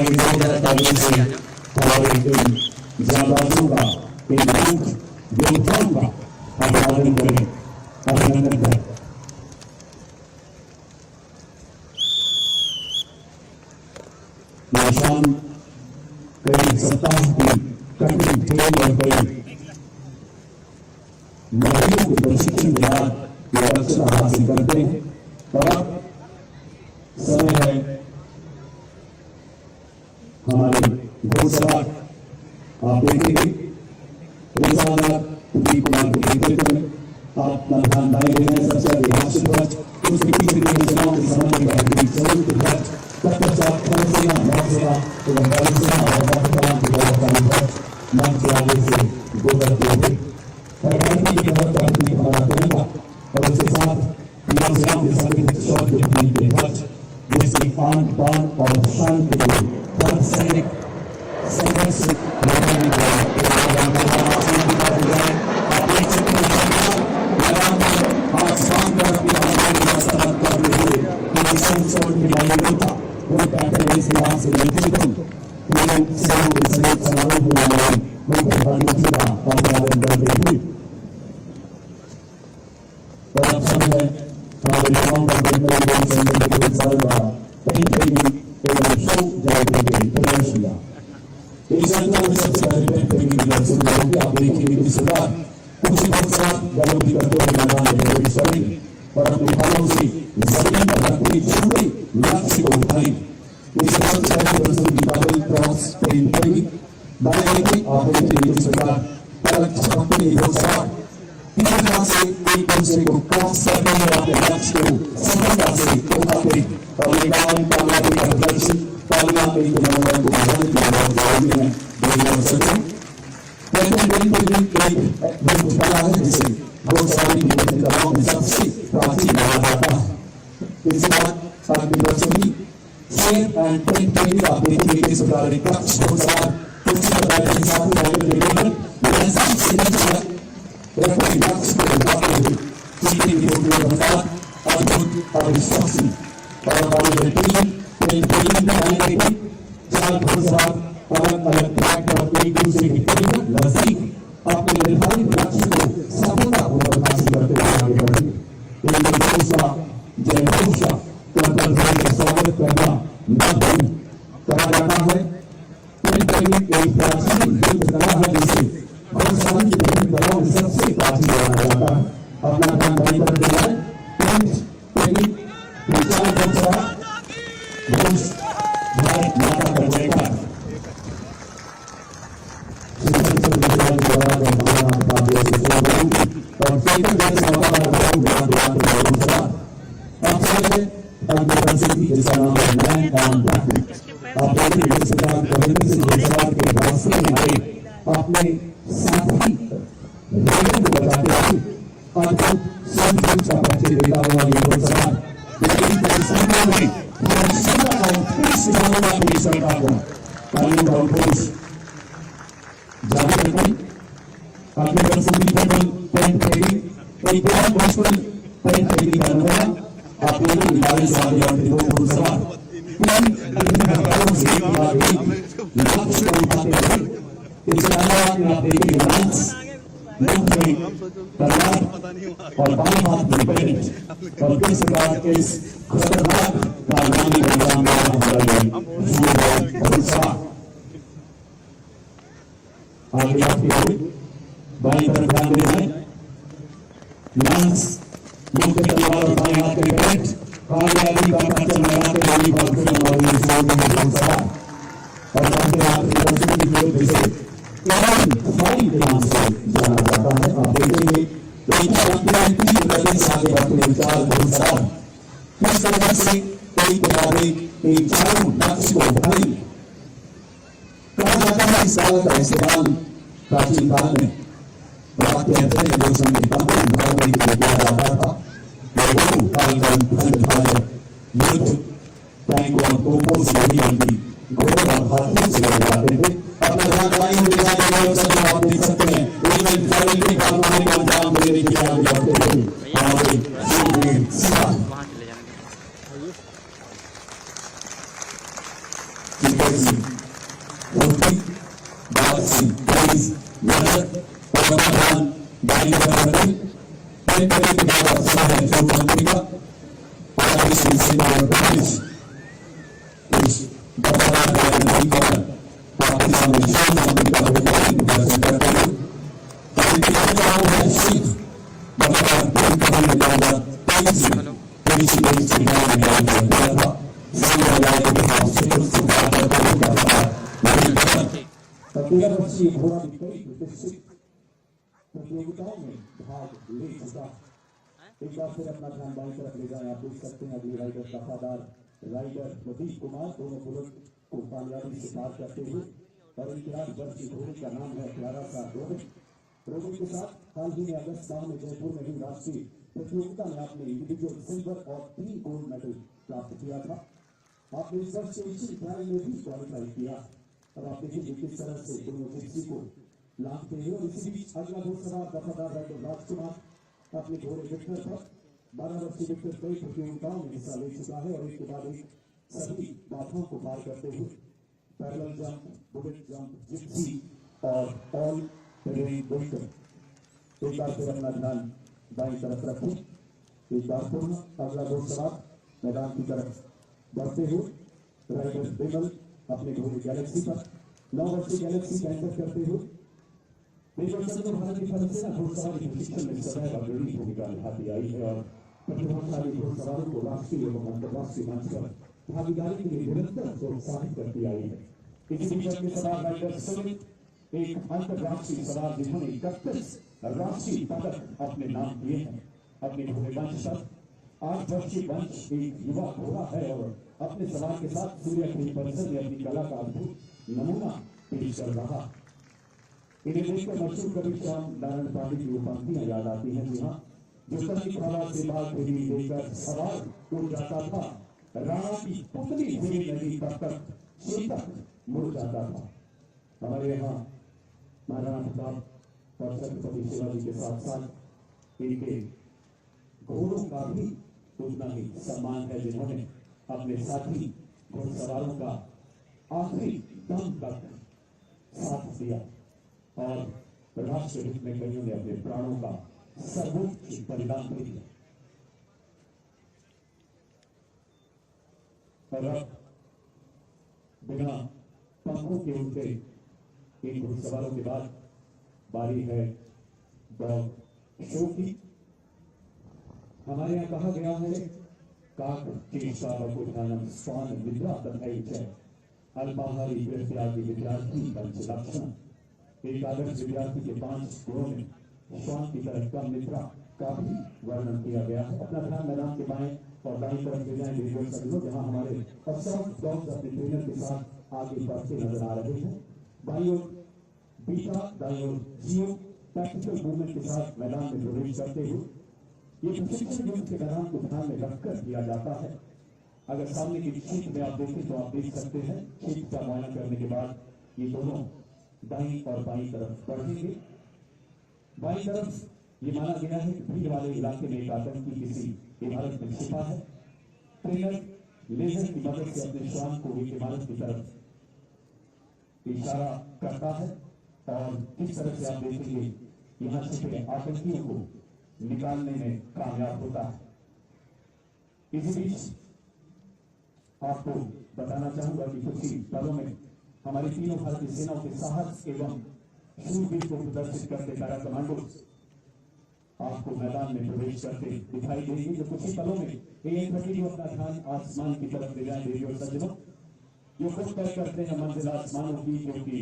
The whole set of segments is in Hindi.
हमारी तालीम से हमारे जाबाजों का योद्धाओं का अभिवादन करें, अभिनंदन करें। शाम कई सप्ताह की कठिन खेल और कई लड़ाइयों के प्रशिक्षण के बाद ये लक्ष्य हासिल करते हैं। और समय है हमारे घोड़सवार, आप देखेंगे रोजाना कुमार के नेतृत्व में आप ध्यान दाए रहे हैं। सबसे अधिक ध्वज उसके पीछे के योजनाओं के संबंध में जरूर ध्वज तत्पश्चात थलसेना, नौसेना एवं वायुसेना और वायुसेना के ध्वज मंच के आगे से गुजरते हुए हमारा तिरंगा और उसके साथ नौसेनाओं के संगठित शौर्य के ध्वज जिसकी आन बान और शान के लिए हर सैनिक संघर्ष लड़ने में और अपने हाथों से जमीन पर अपनी छोटे लक्ष्य को उठाएं। इस दीपावली क्रॉस पेन करेंगे बनाएंगे और देखिए सरकार अपने हिसाब इस तरह से एक दूसरे को क्रॉस करने और अपने लक्ष्य को सफलता से उठाते और ये काम कामयाबी का लक्ष्य कामयाब एक नंबर को बनाने के लिए जरूरी है। जिसे बहुत सारी कलाओं में सबसे प्राचीन माना जाता है। इसके बाद आपकी प्रस्तुति शेर एंड प्रिंट ट्रेनिंग आप देखिए किस प्रकार एक कक्ष को साथ कुछ प्रकार के साथ लेकर ऐसा सिलेक्शन रखने लक्ष्य को उठाते हुए सीखने की अनुसार अद्भुत और विश्वासी और हमारी टीम प्रिंट ट्रेनिंग बनाने के चार घोड़सवार अलग अलग ट्रैक पर एक दूसरे की ट्रेनिंग नजदीक अपने निर्धारित लक्ष्य को सफलतापूर्वक हासिल करते हुए आगे बढ़ेंगे। एक दूसरा जय घोषा का स्वागत करना न कहा जाता है। एक प्राचीन युद्ध कला है जिसे घोड़सवारी की विभिन्न कलाओं में सबसे प्राचीन माना जाता है। अपना ध्यान बनी कर दिया है भारत माता का जयकार। अपने साथी को बताते हुए अद्भुत संगीत का परिचय देता हुआ ये घोड़सवार लेकिन परिश्रमों में सरकार को कानून और पुलिस जारी रखी आपने प्रस्तुति पेंट एक बहुत मुश्किल पेंट का अनुभव आपने निकाले सारे घोड़सवार लक्ष्य को उठाते हुए इसके अलावा आप देखिए डांस मुख में तलवार और बाएं हाथ में पेंट और किस प्रकार के इस खतरनाक कारनामे को अंजाम आगे आपके बाईं तरफ ध्यान देना है। डांस मुख में तलवार और बाएं हाथ में पेंट कामयाबी का परचम लगाते हुए भक्तों और और आपके हाथ जिसे फाइल नाम से जाना जाता है। आप देखेंगे किस तरह से कई किताबें एक चारों लक्ष्य को उठाई। कहा जाता है इस साल का इस्तेमाल प्राचीन काल में बात कहते हैं जो संगीतों को उठाने के लिए किया जाता था। युद्ध टैंक और तोपों से नहीं आती घोड़े और हाथियों से लड़ाते थे। अपना ध्यान आप देख सकते हैं का अंजाम देने की Racing. 40, Balaji, please, winner, Ramadan, Bali Bali, 10 के बाद अफसर है जो मंत्री का आगे से और पुलिस इस बफादार नहीं कर पाकिस्तान में शान मंत्री का प्रदर्शन करते हैं ताकि जो है सिख बफादार नहीं लगाना पुलिस पुलिस में लगाना था सही लगाने के बाद से सुधार करना था तभी बच्ची घोड़ा निकली प्रतियोगिताओं में भाग ले चुका एक बार फिर अपना ध्यान बाई तरफ ले जाएं। आप देख सकते हैं अगली राइडर वफादार राइडर प्रदीप कुमार दोनों बुलेट को कामयाबी से पार करते हुए और इनके वर्ष की घोड़े का नाम है क्लारा सा रोबिन के साथ हाल ही में अगस्त माह में जयपुर में हुई राष्ट्रीय प्रतियोगिता में आपने इंडिविजुअल सिल्वर और 3 गोल्ड मेडल प्राप्त किया था। आपने इस वर्ष के एशियन ट्रायल में भी क्वालिफाई किया और आप देखिए किस तरह से दोनों जिप्सी को लाते हैं और इसी बीच अगला घोड़सवार वफादार राइडर राजकुमार अपने घोड़े विक्टर पर 12 वर्षीय विक्टर कई प्रतियोगिताओं में हिस्सा ले चुका है और एक के बाद एक सभी बाधाओं को पार करते हुए parallel jump, bullet jump, Gypsy और ऑल टेरेन बुल्टर एक बार फिर अपना ध्यान दाईं तरफ रखें। एक बार पुनः अगला घोड़सवार मैदान की तरफ बढ़ते हुए राइडर बिमल अपने घोड़े गैलेक्सी पर 9 वर्षीय गैलेक्सी का एंटर करते हुए भारत की फलसेना घोड़सवारी प्रशिक्षण में सदैव अग्रणी भूमिका निभाती आई है और प्रतिभाशाली घोड़सवारों को राष्ट्रीय एवं अंतर्राष्ट्रीय मंच पर भागीदारी के लिए निरंतर प्रोत्साहित करती आई है। इसी बीच अपने सवार राइडर सुमित एक अंतर्राष्ट्रीय सवार जिन्होंने 31 राष्ट्रीय पदक अपने नाम किए हैं अपने घोड़े वंश पर 8 वर्षीय वंश एक युवा घोड़ा है और अपने सवार के साथ सूर्य खेल परिसर में अपनी कला का अद्भुत नमूना पेश कर रहा। इन्हें देखकर मशहूर कवि श्याम नारायण पांडे की पंक्तियां याद आती हैं। जी हाँ, जो कभी खड़ा से बाल फेरी लेकर सवार को जाता था, राणा की पुतली फेरी नदी तक चेतक मुड़ जाता था। हमारे यहाँ महाराणा प्रताप और छत्रपति शिवाजी के साथ साथ इनके घोड़ों का भी उतना ही सम्मान है जिन्होंने अपने साथी घोड़सवारों का आखिरी दम तक साथ दिया और राष्ट्र हित में कईयों ने अपने प्राणों का सर्वोच्च बलिदान दे दिया। और अब बिना पंखों के उठे इन घुड़सवारों के बाद बारी है डॉग शो की। हमारे यहाँ कहा गया है काक केशावकुठानम स्वान विद्या तथाई च अल्पाहारी विद्यार्थी विद्यार्थी पंच लक्षण। एक आदर्श विद्यार्थी के 5 गुणों में श्वान की तरह कम निद्रा का भी वर्णन किया गया है। अपना ध्यान मैदान के बाएं और दाईं तरफ ले जाएं वीडियो सभी जहां हमारे अफसर डॉग्स अपने ट्रेनर के साथ आगे बढ़ते नजर आ रहे हैं। बाईं ओर बीटा, दाईं ओर जियो प्रैक्टिकल मूवमेंट के साथ मैदान में प्रवेश करते हुए ये प्रशिक्षण युद्ध के दौरान को ध्यान में रखकर किया जाता है। अगर सामने की क्षेत्र में आप देखें तो आप देख सकते हैं क्षेत्र का मुआयना करने के बाद ये दोनों दाईं और बाईं तरफ बढ़ेंगे। बाईं तरफ ये माना गया है कि भीड़ वाले इलाके में एक आतंकी किसी इमारत में छिपा है। ट्रेनर लेजर की मदद से अपने श्वान को एक इमारत की तरफ इशारा करता है और किस तरह से आप देखेंगे यहाँ छिपे आतंकियों को निकालने में कामयाब होता है। इसी बीच आपको बताना चाहूंगा कि कुछ ही पलों में हमारी तीनों भारतीय सेनाओं के साहस एवं शूरवीर को प्रदर्शित करते पैरा कमांडो आपको मैदान में प्रवेश करते दिखाई देंगे। जो कुछ ही पलों में एक अपना ध्यान आसमान की तरफ ले जाए देवी और सज्जनों जो खुद तय करते हैं मंजिल आसमानों की, क्योंकि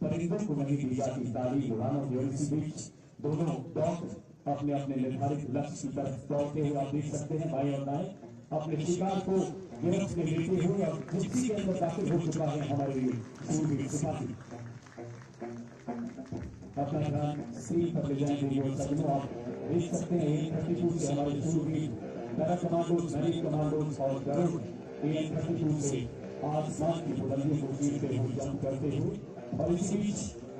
परिंदों को नहीं दी जाती तालीम उड़ानों की। और इसी बीच दोनों डॉग अपने अपने निर्धारित लक्ष्य की तरफ दौड़ते हुए आप देख सकते हैं बाएं और दाएं अपने शिकार को गिरफ्त में लेते हुए और जिप्सी के अंदर दाखिल हो चुका है हमारे शूरवीर सिपाही। अपना ध्यान स्क्रीन पर ले जाएंगे और सभी आप देख सकते हैं 32 से हमारे शूरवीर पैरा कमांडोज, मैरिन कमांडोज और गरुड़ 32 से आसमान की बुलंदियों को चीरते हुए जंप करते हुए और इसी बीच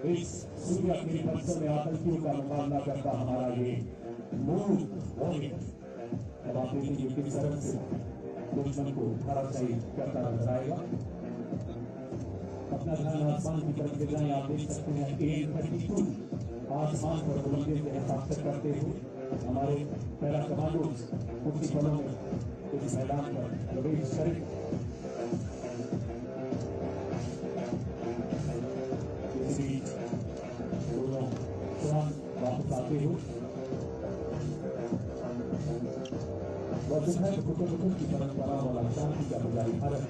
इस सूर्य के परिसर में आतंकियों का मुकाबला करता हमारा ये मूव वॉरियर। अब आप देखेंगे किस तरह से दुश्मन को धराशायी करता नजर आएगा। अपना ध्यान आसमान की तरफ ले जाएं। आप देख सकते हैं AN-32 आसमान पर बुलंदी से हस्ताक्षर करते हुए हमारे पैरा कमांडोज मुक्ति बलों में इस मैदान पर प्रवेश करें। इस बीच दोनों जवान वापस आते हुए की परंपरा वाला शांति का पुजारी भारत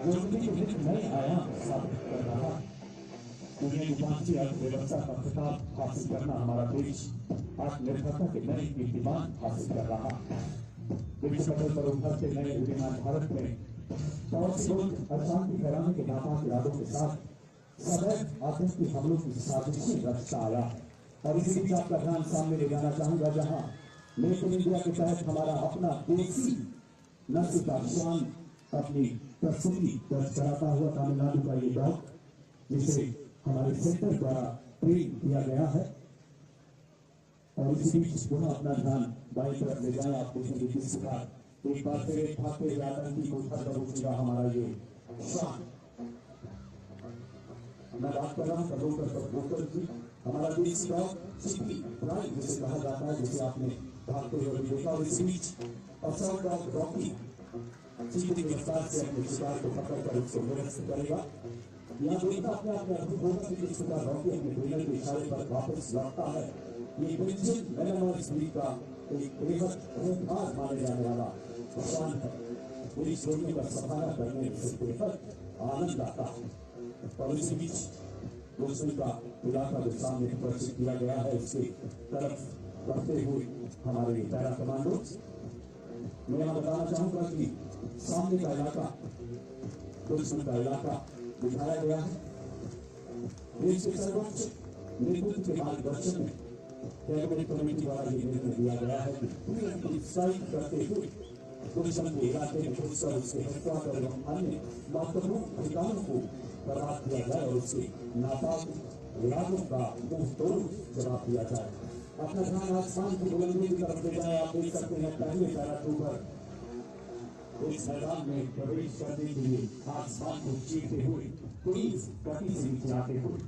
जो एक नए आयाम स्थापित कर रहा दुनिया की पांचवी अर्थव्यवस्था का खिताब हासिल करना हमारा देश आत्मनिर्भरता के नए कीर्तिमान हासिल कर रहा विश्व पटल पर उभरते नए विद्यमान भारत में बहुत से लोग अशांति फैलाने के नापाक इरादों के साथ सदैव आतंकी हमलों की साजिशें रचता आया और इसी बीच आपका ध्यान सामने ले जाना चाहूंगा जहां मेक इन इंडिया के तहत हमारा अपना देसी नस्ल का शान अपनी प्रस्तुति दर्ज कराता हुआ तमिलनाडु का ये डॉग जिसे हमारे सेंटर द्वारा ट्रेन किया गया है और इसी बीच पुनः अपना ध्यान बाई तरफ ले जाए। आप देखेंगे किस प्रकार एक बार फिर भागते हुए आतंकी को उठा कर उठेगा हमारा ये शान। मैं बात कर रहा हूँ कबूतर की हमारा देसी डॉग चिपी प्राइड जिसे कहा जाता है जिसे आपने भागते हुए देखा और इसी बीच असम डॉग रॉकी चीते की रफ्तार से अपने शिकार को पकड़ कर उसको निरस्त करेगा। यहाँ देखना अपने आप में अद्भुत होगा कि किस प्रकार रॉकी अपने ट्रेनर के इशारे पर वापस लौटता है। ये बेल्जियन मेलानोइड ब्रीड का एक बेहद खूंखार माने जाने वाला शान है। पूरी श्रेणी का सफाया करने से बेहद आनंद आता है और इसी बीच दूसरे का इलाका जो सामने प्रदर्शित किया गया है उसके तरफ बढ़ते हुए हमारे पैरा कमांडो मैं यहाँ बताना चाहूंगा कि सामने का इलाका दुश्मन का इलाका दिखाया गया है। देश के सर्वोच्च नेतृत्व के मार्गदर्शन में कैबिनेट कमेटी द्वारा ये निर्णय दिया गया है कि स्ट्राइक करते हुए दुश्मन के इलाके में घुसकर उसके हेडक्वार्टर एवं अन्य महत्वपूर्ण ठिकानों को बर्बाद किया जाए और उसके नापाक इरादों का मुंह तोड़ जवाब दिया जाए। अपना ध्यान आसमान की बुलंदी की तरफ ले जाए। आप देख सकते हैं पहले पैराट्रूपर इस मैदान में प्रवेश करने के लिए आसमान को चीरते हुए तेज गति से नीचे आते हुए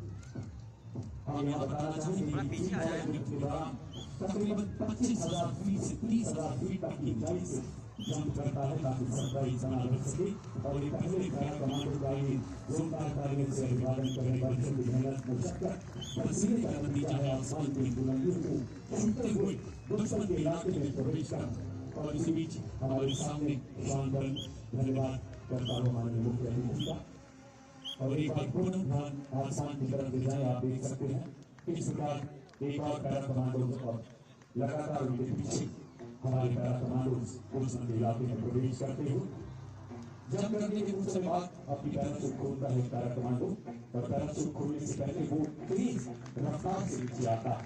हम यहाँ बताना चाहेंगे के दौरान तकरीबन 25,000 फीट से 30,000 फीट तक की ऊंचाई से जंप करता है ताकि सरकारी बना रह सके और ये पहले पैरा कमांडो का ये जोरदार कार्य से अभिवादन करने वाले की मेहनत मुशक्कत पसीने का नतीजा है। आसमान की बुलंदी को छूते हुए दुश्मन के इलाके में प्रवेश कर और इसी बीच हमारे सामने शानदार धन्यवाद करता हुआ हमारे मुख्य अतिथि का और एक बार पूर्ण ध्यान आसमान की तरफ ले जाए। आप देख सकते हैं इस प्रकार एक और पैरा कमांडो और लगातार उनके पीछे हमारे पैरा कमांडो दुश्मन के इलाके में प्रवेश करते हुए जंग करने के कुछ बाद अपनी पैराशूट खोलता है पैरा कमांडो और पैराशूट खोलने से पहले वो तेज रफ्तार से नीचे आता है।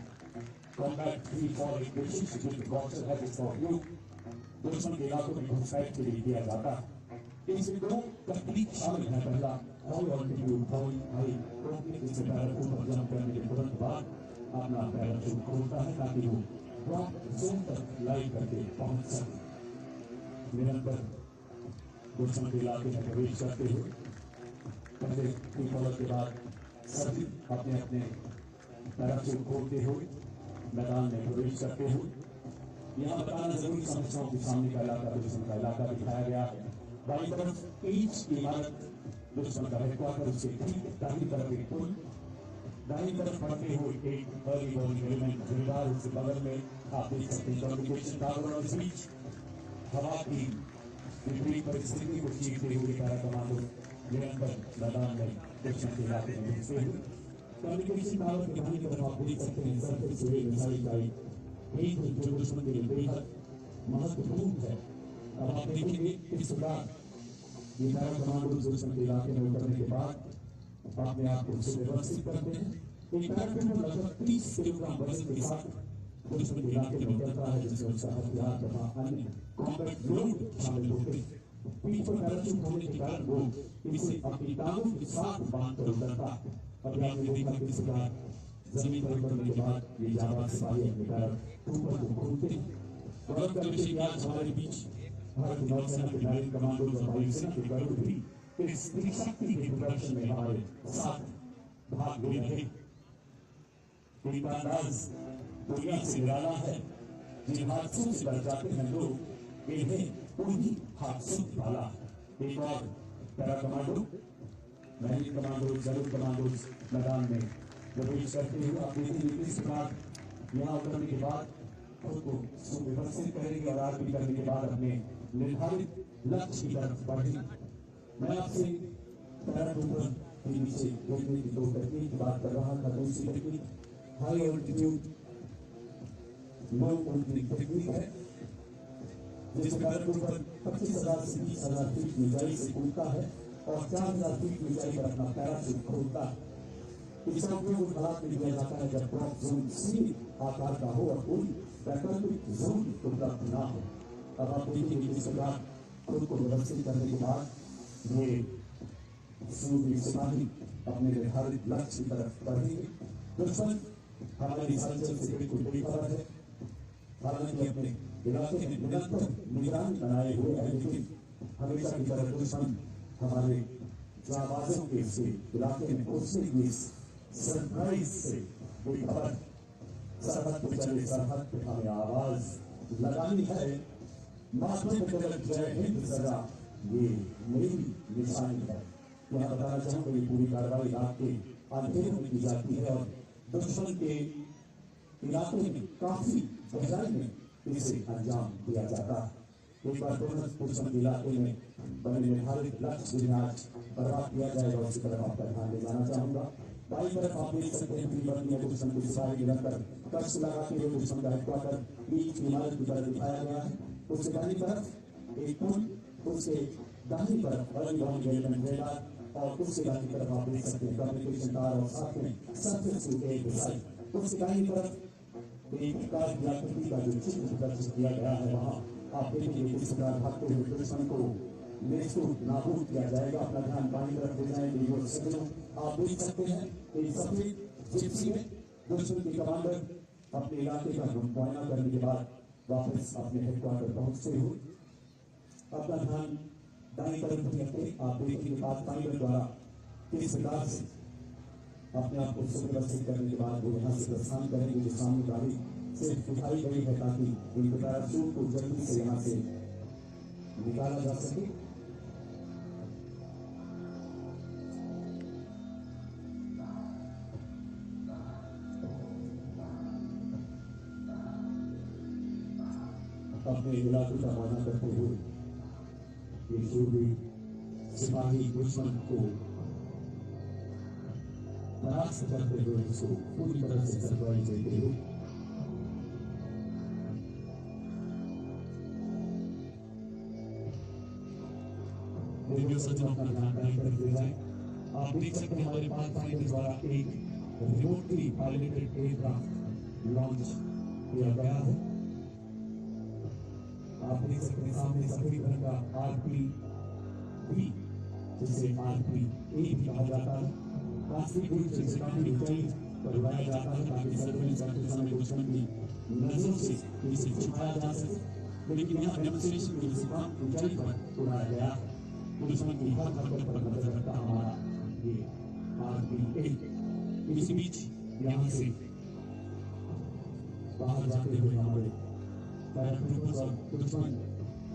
कॉम्बैट 3 फॉर इक्वेशंस जो बॉक्सर है फॉर यू दुश्मन के इलाकों में घुसपैठ के लिए किया जाता है। इसमें दो तकनीक शामिल है। पहला हाई ऑल्टीट्यूड हाई रोकने से पैराशूट पर जंप करने के तुरंत बाद अपना पैराशूट खोलता है ताकि वो ड्रॉप जोन तक लाइव करके पहुंच सके। निरंतर दुश्मन के इलाके में प्रवेश करते हुए पहले फॉलोअर के बाद सभी अपने अपने पैराशूट खोलते हुए मैदान में प्रवेश करते हुए यहाँ बताना जरूरी समस्याओं के सामने का इलाका दुश्मन का इलाका दिखाया गया है। बाई तरफ ईच की इमारत दुश्मन का हेडक्वार्टर उससे ठीक दाहिनी तरफ एक पुल दाहिनी तरफ बढ़ते हुए एक अर्ली वार्निंग एलिमेंट जिम्मेदार उसके बगल में आप देख सकते हैं कम्युनिकेशन टावर और इस बीच हवा की विपरीत परिस्थिति को चीरते हुए पैरा कमांडो निरंतर मैदान में दुश्मन के इलाके में घुसते हुए कम्युनिकेशन टावर के दाहिनी तरफ आप देख सकते हैं सरफेस से मिसाइल का एक जो दुश्मन के लिए बेहद महत्वपूर्ण है। अब आप देखेंगे इस प्रकार ये पैरा कमांडो दुश्मन के इलाके में उतरने के बाद अपने आप को सुव्यवस्थित करते हैं। एक पैराशूट लगभग 30 किलोग्राम वजन के साथ दुश्मन के इलाके में उतरता है जिसमें उसका हथियार तथा अन्य कॉम्बैट लोड शामिल होते हैं। पीठ पर पैराशूट होने के कारण वो इसे अपनी टांगों के साथ बांध कर उतरता है। अभी आपने देखा किस प्रकार जमीन पर उतरने के बाद ये जाबाज सिपाही अपने पैराशूट को खोलते हैं। गौरव का विषय आज हमारे बीच भारतीय नौसेना के नारियल कमांडो और वायुसेना के गरुड़ भी इस त्रिशक्ति के प्रदर्शन में हमारे साथ भाग ले रहे इनका अंदाज दुनिया से निराला है। जिन हादसों से बच जाते हैं लोग, इन्हें उन्हीं हादसों की वाला है। एक और पैरा कमांडो, महली कमांडो, जरूर कमांडो मैदान में प्रवेश करते हुए अपनी इस प्रकार यहाँ उतरने के बाद खुद को सुव्यवस्थित करेंगे और आरपी करने के बाद अपने निर्धारित लक्ष्य की तरफ बढ़ेंगे। मैं आपसे पैराट्रूपर के नीचे गिरने की दो टेक्निक की बात कर रहा था। दूसरी टेक्निक हाई ऑल्टीट्यूड लो ओपनिंग टेक्निक है, जिसमें पैराट्रूपर 25,000 से 30,000 फीट की ऊंचाई से कूदता है और 4,000 फीट की ऊंचाई पर अपना पैराशूट खोलता है। इसका उपयोग उन हालात में किया जाता है जब ड्रॉप जोन सीमित आकार का हो और कोई वैकल्पिक जोन उपलब्ध ना हो। अब आप देखेंगे कि इस प्रकार खुद को व्यवस्थित करने के बाद ये सूर्य सिपाही अपने निर्धारित लक्ष्य की तरफ बढ़ेंगे। दुश्मन हमारी हलचल से बिल्कुल बेखबर है। हालांकि अपने इलाके में निरंतर निगरानी बनाए हुए है, लेकिन हमेशा की तरह दुश्मन हमारे जाबाजों के से इलाके में घुसने की सरप्राइज से बेखबर। सरहद पे चले, सरहद पे हमें आवाज लगानी है। माथे पे तिलक, जय हिंद सदा, ये मेरी निशानी है। यहाँ बताना चाहूंगा ये पूरी कार्रवाई रात के अंधेरों में की जाती है और दुश्मन के इलाके में काफी गहराई में इसे अंजाम दिया जाता है। एक बार दुश्मन के इलाके में बने निर्धारित लक्ष्य जिन्हें आज बर्बाद किया जाएगा, उसकी तरफ आपका ध्यान ले जाना चाहूंगा। बाई तरफ आप देख सकते हैं पूरी बंदी है दुश्मन के सिपाही निरंतर कक्ष लगाते हुए दुश्मन का हेडक्वार्टर बीच की इमारत की तरफ दिखाया गया है। उससे दाहिनी तरफ एक पुल, उससे दाहिनी तरफ रेडार और उससे दाहिनी तरफ आप देख सकते हैं कम्युनिकेशन टावर और साथ में सरफेस एक मिसाइल। उससे दाहिनी तरफ एक कार की आकृति का जो चित्र प्रदर्शित किया गया है, वहां आप देखेंगे किस प्रकार भागते हुए दुश्मन को नाबूद किया जाएगा। अपना ध्यान पानी तरफ ले जाएंगे। आप देख सकते हैं एक सफेद जिप्सी में दुश्मन के कमांडर अपने इलाके का मुआयना करने के बाद वापस अपने हेडक्वार्टर पहुंचते हुए अपना ध्यान दाई तरफ रखते आप देखेंगे पाथफाइंडर द्वारा किस प्रकार से अपने आप को सुव्यवस्थित करने के बाद वो यहाँ से प्रस्थान करेंगे। जो सामने गाड़ी सिर्फ उठाई गई है ताकि इनके पैराशूट को जल्दी से यहाँ से निकाला जा सके। अपने इलाके का मुआयना करते हुए ये शूरवीर सिपाही दुश्मन को परास्त करते हुए उसको पूरी तरह से सरप्राइज देते हुए रेडियो सज्जनों का ध्यान दाई तरफ ले जाए। आप देख सकते हैं हमारे पाथफाइंडर द्वारा एक रिमोटली पायलटेड एयरक्राफ्ट लॉन्च किया गया है। आप देख सकते हैं सामने सफेद रंग का RP-B, जिसे RP-A भी कहा जाता है, वास्तविक रूप से इसे काफी ऊंचाई पर उड़ाया जाता है ताकि सर्वेलेंस करते समय दुश्मन की नजरों से इसे छुपाया जा सके। लेकिन यहाँ डेमोन्स्ट्रेशन के इसे कम ऊंचाई पर उड़ाया गया है। दुश्मन की हर हरकत पर नजर रखता हमारा ये RP-A। इसी बीच यहाँ से बाहर जाते हुए हमारे पैराट्रूपर्स और दुश्मन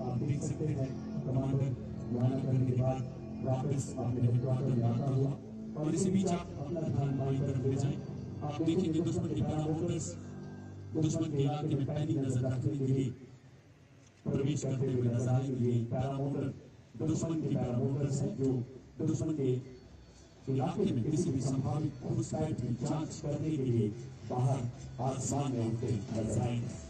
आप देख सकते हैं कमांडर मुआयना करने के बाद वापस अपने हेडक्वार्टर में आता हुआ। और इसी बीच आप अपना ध्यान बाईं तरफ ले जाएं। आप देखेंगे दुश्मन के पैरामोटर्स दुश्मन के इलाके में पहली नजर रखने के लिए प्रवेश करते हुए नजर आएंगे। ये पैरामोटर दुश्मन के पैरामोटर्स हैं जो दुश्मन के इलाके में किसी भी संभावित घुसपैठ की जांच करने के लिए बाहर आसमान में उठते नजर आएंगे।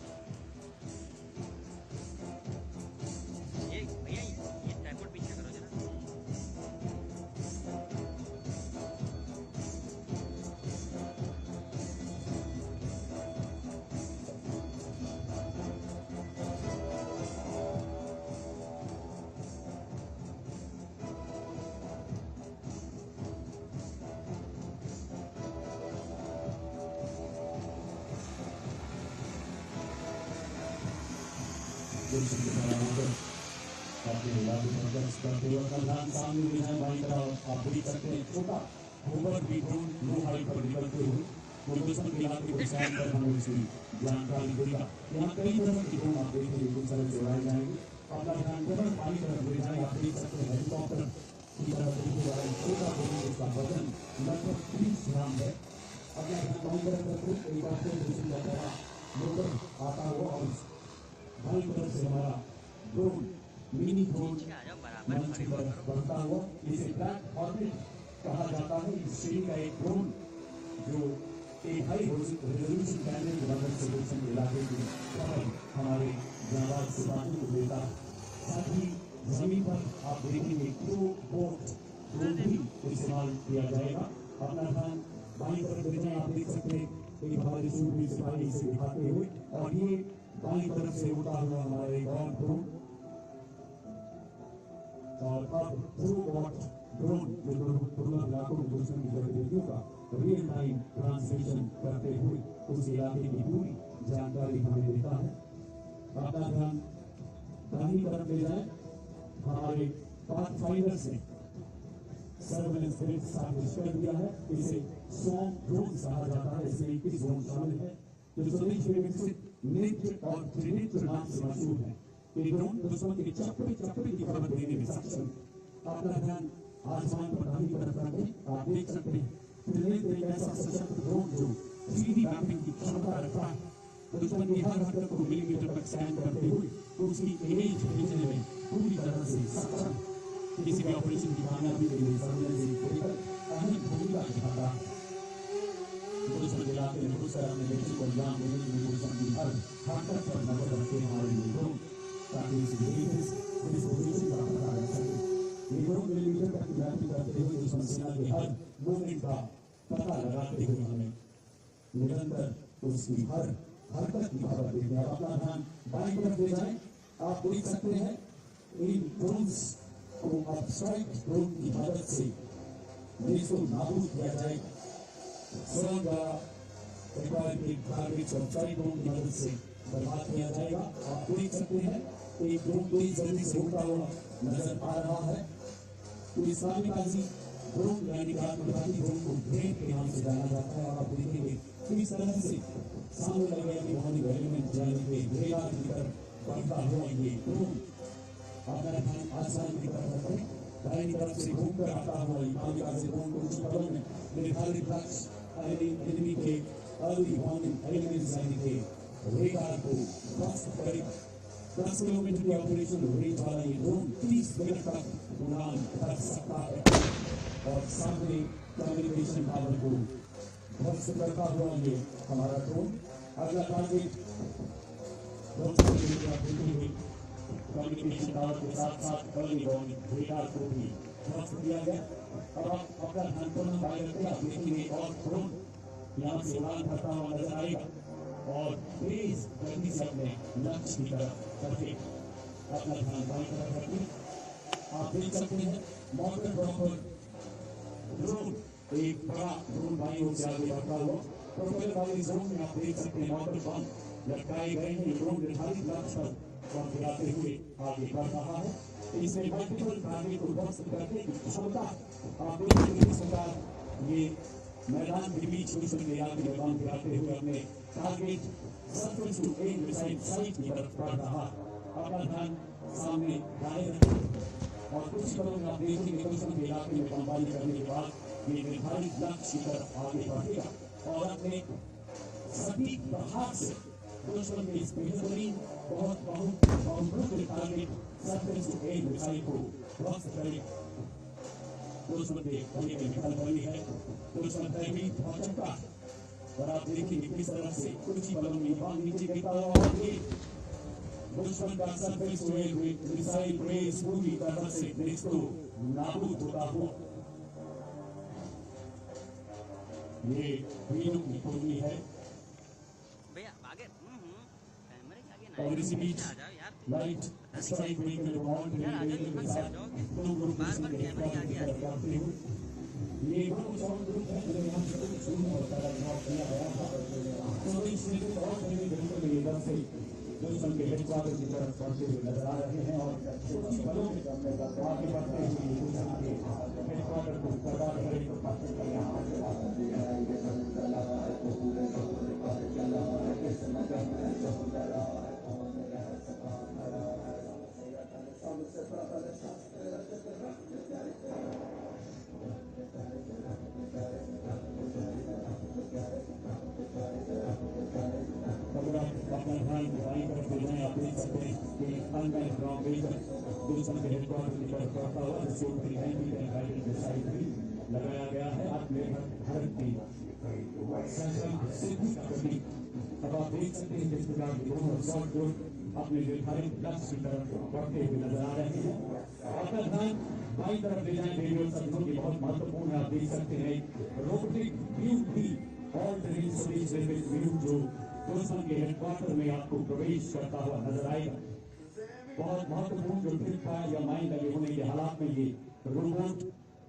अपने इलाके पर करते हुए अपना ध्यान सामने ले जाए बाई तरफ आप देख सकते हैं छोटा होमवर्क भी ड्रोन लो हाइट पर निकलते हुए कोई दुश्मन के इलाके को स्कैन कर हमें उसकी जानकारी देगा। यहाँ कई तरह के ड्रोन आप देखेंगे कुछ तरह से उड़ाए जाएंगे। अपना ध्यान केवल बाई तरफ ले जाए आप देख सकते हैं हेलीकॉप्टर की तरफ देखने वाला छोटा ड्रोन जिसका वजन लगभग 30 ग्राम है। अपना ध्यान बाई तरफ रखते एक बार फिर दूसरी तरफ लोकर आता हुआ और बाई तरफ से हमारा ड्रोन मिनी ड्रोन मंच की तरफ बढ़ता हुआ इसे ब्लैक ऑर्बिट कहा जाता है। इस श्रेणी का एक ड्रोन जो एक हाई रेजोल्यूशन कैमरे की मदद से दुश्मन के इलाके की खबर हमारे जांबाज सिपाहियों को देता है। साथ ही जमीन पर आप देखेंगे दो बोट ड्रोन भी इस्तेमाल किया जाएगा। अपना ध्यान बाई तरफ ले जाए आप देख सकते हैं एक हमारे सूरबीर सिपाही इसे दिखाते हुए और ये बाई तरफ से उड़ता हुआ हमारा एक और ड्रोन और अब थ्रू वॉट ड्रोन जो दुर्लभ इलाकों में दुश्मन की गतिविधियों का रियल टाइम ट्रांसलेशन करते हुए उस इलाके की पूरी जानकारी हमें देता है। अपना ध्यान दाहिनी तरफ ले जाए हमारे पाथफाइंडर्स ने सर्वेलेंस ग्रिड स्थापित कर दिया है। इसे स्वॉर्म ड्रोन कहा जाता है। इसमें 21 ड्रोन शामिल है जो स्वदेश में विकसित नेत्र और त्रिनेत्र नाम से मशहूर है। ये ड्रोन दुश्मन के चप्पे चप्पे की खबर देने में सक्षम है। अपना ध्यान आसमान पर दाहिनी तरफ रखें आप देख सकते हैं त्रिनेत्र एक ऐसा सशक्त ड्रोन जो 3D मैपिंग की क्षमता रखता है। दुश्मन की हर हरकत को मिलीमीटर तक स्कैन करते हुए उसकी इमेज भेजने में पूरी तरह से सक्षम। किसी भी ऑपरेशन की कामयाबी के लिए सर्वेलेंस लेकर अहम भूमिका निभाता है। दुश्मन इलाके में घुसकर अपने लक्ष्य को अंजाम देने में दुश्मन की हर हरकत पर नजर रखते हमारे लिए ड्रोन ताकि इस पोजीशन का पता लगा सके। ये ड्रोन मिलीमीटर तक मैपिंग करते हुए दुश्मन सेना के हर मूवमेंट का पता लगाते हुए हमें निरंतर उसकी हर हरकत की खबर देते हैं। अपना ध्यान बाईं तरफ ले जाएं आप देख सकते हैं इन ड्रोन्स को अब स्ट्राइक ड्रोन की मदद से देश को नाबूद किया जाएगा। स्वयं द्वारा टारगेट्स और स्ट्राइक ड्रोन की मदद से बर्बाद किया जाएगा। आप देख सकते हैं एक ड्रोन तेज गति से उड़ता हुआ नजर आ रहा है। इस्लामी काजी ड्रोन यानी कि आत्मघाती ड्रोन को ड्रेन के नाम से जाना जाता है। और आप देखेंगे किस तरह से सामने लगे अपनी बॉडी एलिमेंट यानी कि रेडार की तरफ बढ़ता हुआ ये ड्रोन अपना ध्यान आसमान की तरफ रखें। दाहिनी तरफ से घूमकर आता हुआ कामयाबी ड्रोन को कुछ पलों में निर्धारित लक्ष्य एनिमी के अर्ली वार्निंग एलिमेंट्स यानी कि रेडार को ध्वस्त करेगा। 10 किलोमीटर की ऑपरेशन रेंज वाला ये ड्रोन 30 मिनट तक उड़ान कर सकता है और सामने कम्युनिकेशन टावर को ध्वस्त करता हुआ ये हमारा ड्रोन अगला टारगेट कम्युनिकेशन टावर के साथ साथ अर्ली वार्निंग रेडार को भी ध्वस्त किया गया। अब आप अपना ध्यान पुनः बाई रखते हैं। आप देखेंगे और ड्रोन यहाँ से उड़ान भरता हुआ नजर आएगा और तेज गति से अपने लक्ष्य की तरफ बढ़े। अपना ध्यान बाई तरफ रखें आप देख सकते हैं मॉडर्न ड्रॉपर ड्रोन एक बड़ा ड्रोन बाई ओर से आगे बढ़ता हुआ प्रोपेलर वाले जोन में आप देख सकते हैं मॉडर्न बम लटकाए गए हैं। ड्रोन निर्धारित लक्ष्य पर बम गिराते हुए आगे बढ़ रहा है। इसमें मल्टीपल टारगेट को ध्वस्त करने की क्षमता आप देखेंगे। इस प्रकार ये मैदान के बीच दुश्मन के इलाके में बम गिराते हुए अपने target surface to air missile site की तरफ बढ़ रहा। अपना ध्यान सामने दाएं रखें और कुछ पलों में आप देखेंगे दुश्मन के इलाके में बमबारी करने के बाद ये निर्धारित लक्ष्य की तरफ आगे बढ़ेगा और अपने सटीक प्रहार से दुश्मन के इस बेहतरीन बहुत target surface to air missile को ध्वस्त करेगा। दुश्मन के गले में निकल रही है, दुश्मन भयभीत हो चुका है और आप देखेंगे किस तरह से कुछ ही पलों में बम नीचे गिरता हुआ और ये दुश्मन का surface to air missile race पूरी तरह से देश को नाबूद होता हुआ ये वीरों की कुर्बानी है। और इसी बीच लाइट स्ट्राइक व्हीकल वार्न दो ग्रुप करते हुए ये ग्रुप है जो यहाँ से शुरू होता है किया गया था। तो इस और से दुश्मन के हेडक्वार्टर की तरफ बढ़ते हुए नजर आ रहे हैं और कुछ ही बलों में आगे बढ़ते हुए दुश्मन के हेडक्वार्टर को बर्बाद अपना ध्यान दाई तरफ ले जाएं। आप देख सकते हैं कि अनमैन ग्राउंड लेकर दुश्मन के हेडक्वार्टर की तरफ बढ़ता हुआ जिसके ऊपर लगाया गया है आत्मनिर्भर भारत की सिद्धि का प्रतीक। अब आप देख सकते हैं किस प्रकार के दोनों शॉट गोल अपने निर्धारित लक्ष्य की तरफ बढ़ते हुए नजर आ रहे हैं। अपना ध्यान बाई तरफ ले जाएं। रेडियो शब्दों की बहुत महत्वपूर्ण है। आप देख सकते हैं रोबोटिक व्यू भी ऑल्टरनेट स्पेस व्यू जो दुश्मन के हेडक्वार्टर में आपको प्रवेश करता हुआ नजर आएगा। बहुत महत्वपूर्ण जो ट्रिप फायर या माइन लगे होने के हालात में ये रोबोट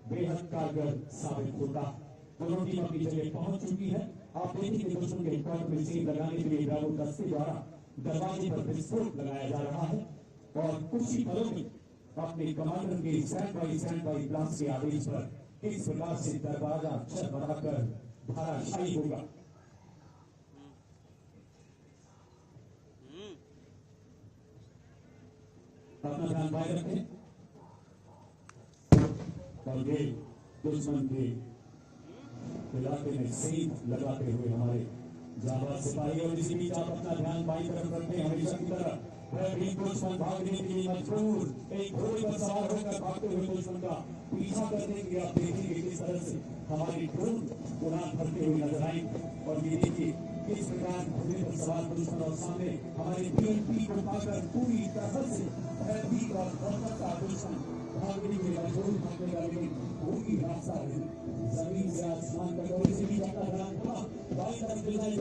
बेहद कारगर साबित होता है। दोनों टीम अपनी जगह पहुंच चुकी है। आप देखेंगे दुश्मन के हेडक्वार्टर में सील लगाने के लिए ड्रागन दस्ते द्वारा दरवाजे पर विस्फोट लगाया जा रहा है और कुछ ही पलों में अपने कमांडर के स्टैंड बाई प्लान के आदेश पर किस प्रकार से दरवाजा छत बनाकर धाराशायी होगा। अपना ध्यान बाय रखें और ये दुश्मन के इलाके में सेंध लगाते हुए हमारे जाबाज सिपाही और इसी बीच आप अपना ध्यान बाई तरफ रखते हैं हमेशा की तरह दुश्मन भागने के लिए मजबूर एक घोड़े पर सवार होकर भागते हुए दुश्मन का पीछा करने के लिए आप देखेंगे किस तरह से हमारी ड्रोन उड़ान भरते हुए नजर आएंगे। और ये देखिए किस प्रकार घोड़े पर सवार दुश्मन और सामने हमारे पीएनपी को पाकर पूरी तरह से भयभीत और भटकता दुश्मन भागने के मजबूर भागने का लेकिन कोई रास्ता नहीं जमीन से आसमान तक। और इसी बीच अपना ध्यान बाई तरफ ले जाए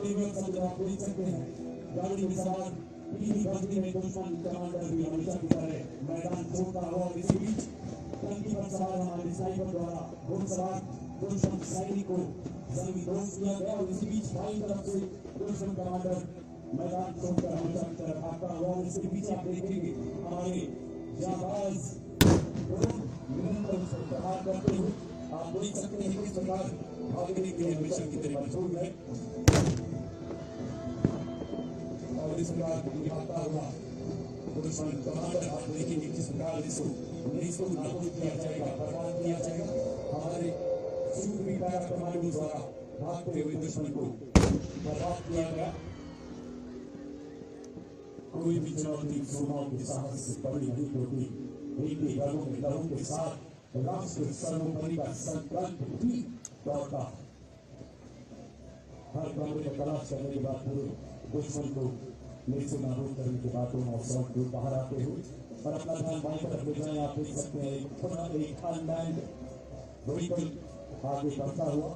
आप देख सकते हैं गाड़ी में सवार पीली वर्दी में दुश्मन कमांडर भी हमेशा की तरह मैदान छोड़ता हुआ। इसी बीच टंकी पर सवार हमारे स्नाइपर द्वारा घुड़सवार दुश्मन सैनिक को जमीन ध्वस्त किया गया और इसी बीच बाई तरफ से दुश्मन कमांडर मैदान छोड़कर हमेशा की तरह भागता हुआ। और इसके बीच आप देखेंगे हमारे जाबाज निरंतर उसको प्रहार करते हुए आप देख सकते हैं किस प्रकार भागने के लिए हमेशा की तरह मजबूर है। और इस प्रकार भागता हुआ दुश्मन कमांडर आप देखेंगे किस प्रकार इसको नाबूद किया जाएगा बर्बाद किया जाएगा। हमारे सूर्य पैरा कमांडो द्वारा भागते हुए दुश्मन को बर्बाद किया गया। कोई भी चुनौती सोनाओं के साहस से बड़ी नहीं होती। एक ही घरों में लहू के साथ राष्ट्र सर्वोपरि का संकल्प भी दौड़ता। हर कमरे में तलाश करने के बाद पूरे दुश्मन को से नाबूद करने के बाद दोनों अफसर को बाहर आते हुए और अपना ध्यान बाएं तरफ ले जाएं। आप देख सकते हैं एक अनमैन्ड व्हीकल आगे बढ़ता हुआ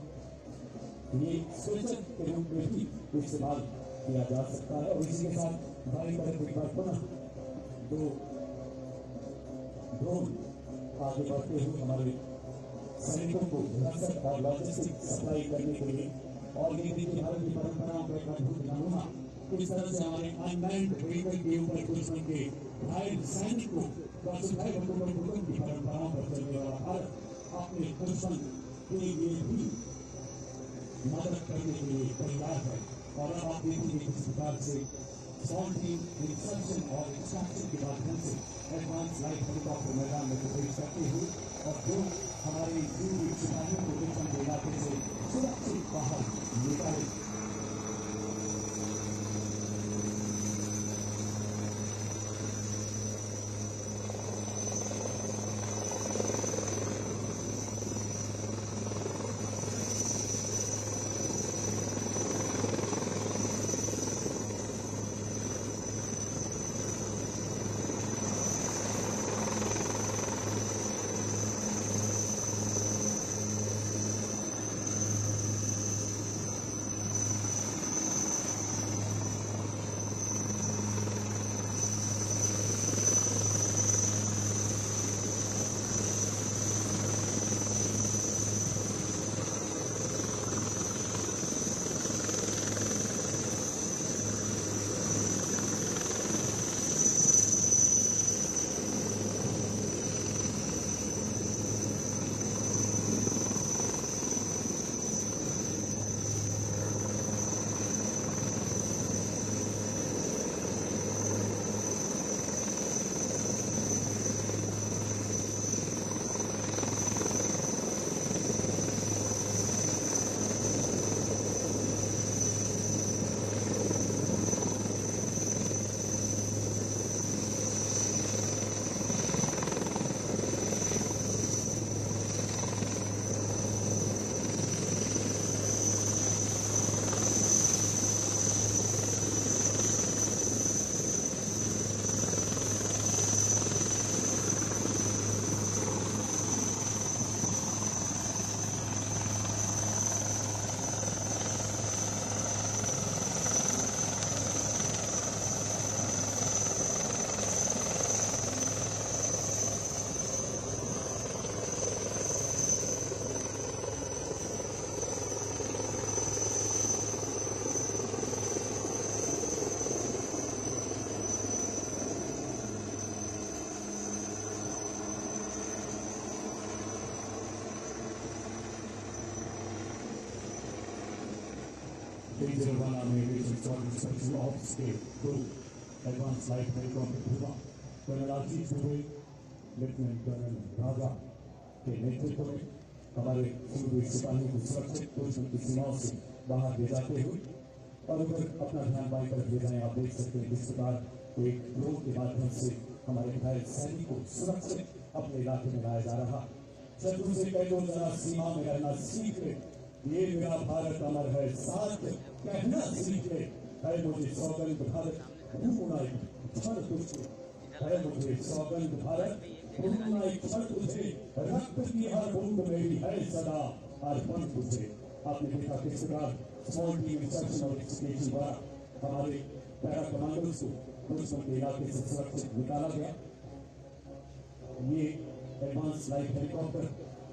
ये स्विचर के रूप में भी इस्तेमाल किया जा सकता है। और इसी के साथ बाएं तरफ एक बार पुनः दो ड्रोन आगे बढ़ते हुए हमारे सैनिकों को रसद और लॉजिस्टिक सप्लाई करने के लिए। और ये देखिए भारत की परंपराओं का एक अद्भुत नमूना इस तरह से हमारे अनमैन्ड व्हीकल के ऊपर दुश्मन के घायल सैनिक को की परंपराओं पर चलने वाला भारत अपने दुश्मन के लिए भी मदद करने के लिए तैयार है। और अब आप देखेंगे किस प्रकार से सॉल्टिंग इंस्ट्रक्शन और एक्सट्रैक्शन के माध्यम से एडवांस लाइट हेलीकॉप्टर मैदान में प्रवेश करते हुए और जो हमारे सिपाहियों को दुश्मन के इलाके से सुरक्षित बाहर निकाले। 301 Army Aviation Squadron Special Ops के दो एडवांस लाइट हेलीकॉप्टर हुआ कर्नल आशीष दुबे लेफ्टिनेंट कर्नल राजा के नेतृत्व में हमारे सूरवीर सिपाही को सुरक्षित दुश्मन की सीमाओं से बाहर ले जाते हुए और उधर अपना ध्यान बाई तरफ ले जाए। आप देख सकते हैं जिस प्रकार एक ड्रोन के माध्यम से हमारे घायल सैनिक को सुरक्षित अपने इलाके में लाया जा रहा। शत्रु से कह दो जरा सीमा में रहना सीख ले, ये मेरा भारत अमर है, साथ कहना सीख ले, है मुझे सौगंध भारत भूमना एक क्षण तुझे, है मुझे सौगंध भारत भूमना एक क्षण तुझे, रक्त की हर बूंद मेरी है सदा अर्पण तुझे। आपने देखा किस प्रकार स्मॉल टीम इंस्ट्रक्शन और एक्सप्रेशन द्वारा हमारे पैरा कमांडर्स को दुश्मन के इलाके से सुरक्षित निकाला गया। ये एडवांस लाइट हेलीकॉप्टर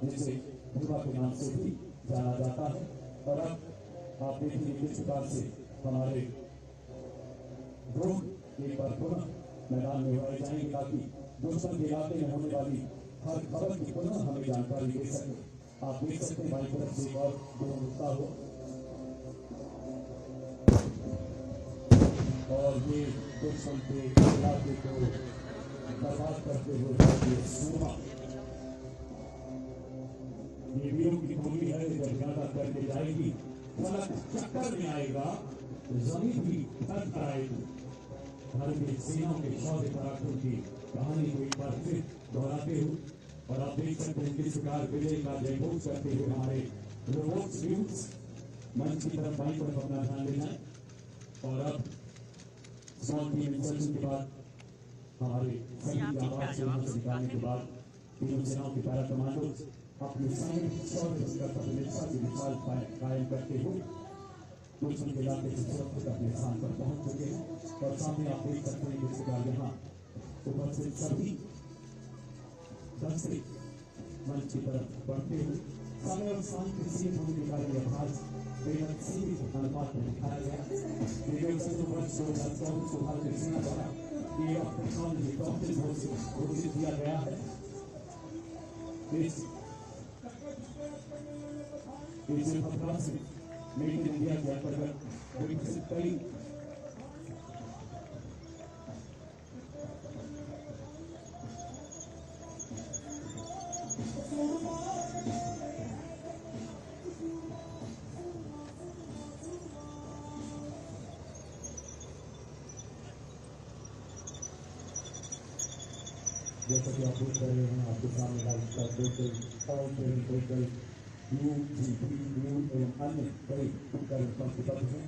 जिसे ध्रुवा के नाम से भी जाना जाता है। और अब आप देखेंगे किस प्रकार से हमारे ड्रोन एक बार पुनः मैदान में उड़ाए जाएंगे ताकि दुश्मन के इलाके में होने वाली हर खबर की पुनः हमें जानकारी दे सके। आप देख सकते हैं बाई तरफ से एक और ड्रोन उड़ता हो और ये दुश्मन के इलाके को बर्बाद करते हुए सूरमा ये वीरों की भूमि है। जब ज्यादा करके जाएगी फलक चक्कर में आएगा, जमीन भी थक आएगी। भारतीय सेनाओं के शौर्य पराक्रम की कहानी को एक बार फिर दोहराते हुए और आप देख सकते हैं किस प्रकार विजय का जयघोष करते हुए हमारे रोबोट्स न्यूज मंच की तरफ बाई तरफ अपना ध्यान देना है। और अब स्मॉल टीम इंसर्शन के बाद हमारे सभी आवाज से निकालने के बाद तीनों सेनाओं के पैरा कमांडो अपने सामूहिक शौर्य कर्तव्य निष्ठा की मिसाल कायम करते हुए दुश्मन के इलाके से सुरक्षित अपने स्थान पर पहुंच चुके हैं। और सामने आप देख सकते हैं जिस प्रकार यहाँ उपस्थित सभी दस्ते मंच की तरफ बढ़ते हुए समय और स्थान के सीमित होने के कारण यह अभ्यास बेहद सीमित अनुपात में दिखाया गया। वर्ष 2024 को भारतीय सेना द्वारा टेक्नोलॉजी घोषित किया गया है। इस अभ्यास में मेक इन इंडिया के अंतर्गत विकसित कई जैसा कि आप देख रहे हैं आपके सामने लाइव का टोटल एवं अन्य कई उपकरण पंक्तिबद्ध हैं।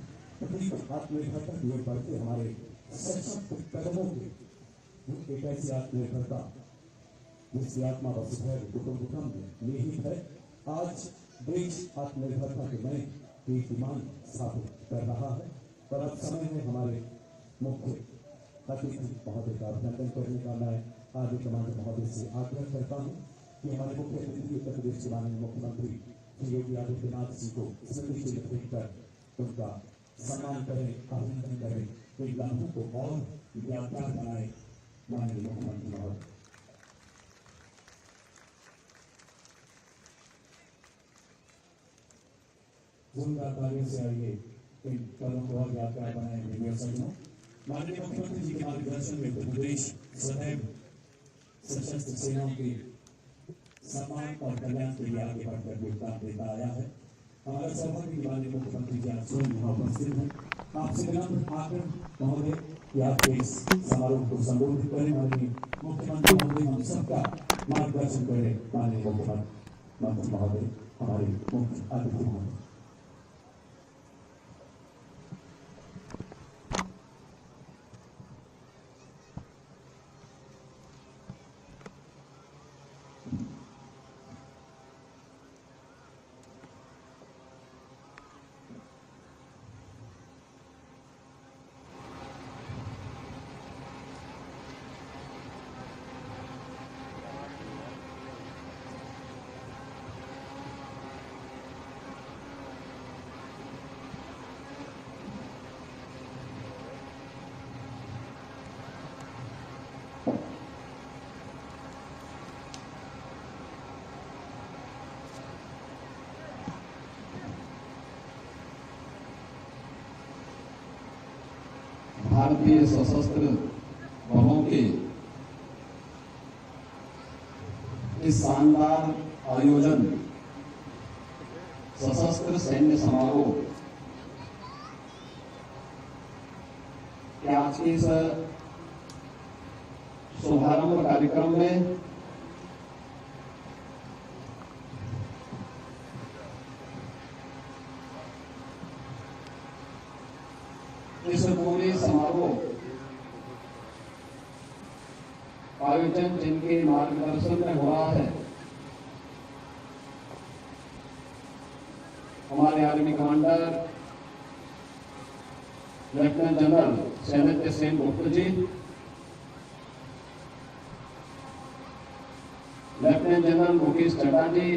आत्मनिर्भरता की ओर बढ़ते हमारे सशक्त कदमों के एक ऐसी आत्मनिर्भरता जिसकी आत्मा वसुधैव कुटुंबकम में निहित है। आज देश आत्मनिर्भरता के नए कीर्तिमान स्थापित कर रहा है। और अब समय है हमारे मुख्य अतिथि महोदय का अभिनंदन करने का। मैं आर्मी कमांडर महोदय से आग्रह करता हूँ कि हमारे मुख्य अतिथि उत्तर प्रदेश के माननीय मुख्यमंत्री श्री योगी आदित्यनाथ जी को स्मृति चिन्ह देकर उनका सम्मान करें, अभिनंदन करें, एक लम्हों को और यादगार बनाए। माननीय मुख्यमंत्री महोदय जोरदार तालियों से आइए इन पलों को और यादगार बनाएंगे। माननीय मुख्यमंत्री जी के मार्गदर्शन में उत्तर प्रदेश सदैव सशस्त्र सेनाओं के सम्मान और कल्याण के लिए आगे बढ़कर योगदान देता आया है। हमारा सौभाग्य की माननीय मुख्यमंत्री जी आज स्वयं यहाँ उपस्थित हैं। आपसे विनम्र आग्रह महोदय कि आप इस समारोह को संबोधित करें। माननीय मुख्यमंत्री महोदय हम सबका मार्गदर्शन करें। माननीय मुख्यमंत्री महोदय हमारे मुख्य अतिथि महोदय। भारतीय सशस्त्र बलों के इस शानदार आयोजन सशस्त्र सैन्य समारोह के आज के इस शुभारंभ कार्यक्रम में इस पूरे समारोह आयोजन जिनके मार्गदर्शन में हो रहा है हमारे आर्मी कमांडर लेफ्टिनेंट जनरल सैनिक सेन गुप्ता जी, लेफ्टिनेंट जनरल मुकेश चड्ढा जी,